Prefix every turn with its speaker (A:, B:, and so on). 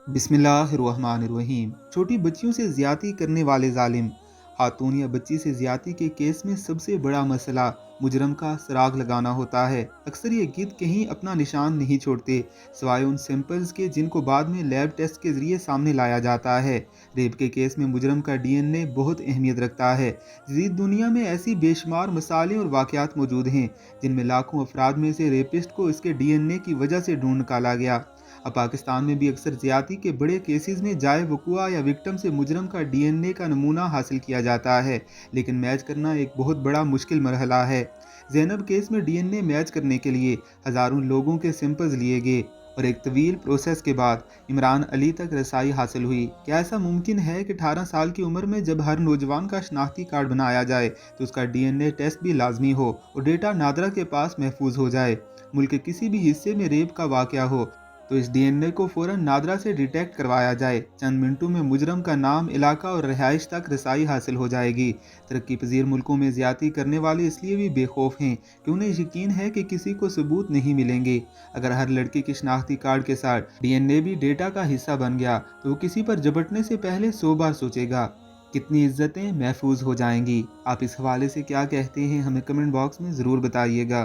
A: बिस्मिल्लाहिर्रहमानिर्रहीम। छोटी बच्चियों से ज्यादती करने वाले जालिम। खातून या बच्ची से ज्यादती के केस में सबसे बड़ा मसला मुजरम का सुराग लगाना होता है। अक्सर ये गिद्ध कहीं अपना निशान नहीं छोड़ते, सिवाय उन सैंपल्स के जिनको बाद में लैब टेस्ट के जरिए सामने लाया जाता है। रेप के केस में मुजरम का डीएनए बहुत अहमियत रखता है। जदीद दुनिया में ऐसी बेशुमार मिसालें और वाक़यात मौजूद हैं जिनमें लाखों अफराद में से रेपिस्ट को इसके डीएनए की वजह से ढूंढ निकाला गया। अब पाकिस्तान में भी अक्सर ज्यादती के बड़े केसेस में जाए वकुआ या विक्टिम से मुजरम का डीएनए का नमूना हासिल किया जाता है, लेकिन मैच करना एक बहुत बड़ा मुश्किल मरहला है। जैनब केस में डीएनए मैच करने के लिए हज़ारों लोगों के सैंपल्स लिए गए और एक तवील प्रोसेस के बाद इमरान अली तक रसाई हासिल हुई। क्या ऐसा मुमकिन है कि 18 साल की उम्र में जब हर नौजवान का शनाख्ती कार्ड बनाया जाए तो उसका डीएनए टेस्ट भी लाजमी हो और डेटा नादरा के पास महफूज हो जाए? मुल्क के किसी भी हिस्से में रेप का वाक़या हो तो इस डीएनए को फौरन नादरा से डिटेक्ट करवाया जाए। चंद मिनटों में मुजरम का नाम, इलाका और रिहाइश तक रसाई हासिल हो जाएगी। तरक्की पजीर मुल्कों में ज्यादती करने वाले इसलिए भी बेखौफ हैं कि उन्हें यकीन है कि किसी को सबूत नहीं मिलेंगे। अगर हर लड़की के शनाख्ती कार्ड के साथ डीएनए भी डेटा का हिस्सा बन गया तो वो किसी पर झपटने से पहले 100 बार सोचेगा। कितनी इज्जतें महफूज हो जाएंगी। आप इस हवाले से क्या कहते हैं, हमें कमेंट बॉक्स में ज़रूर बताइएगा।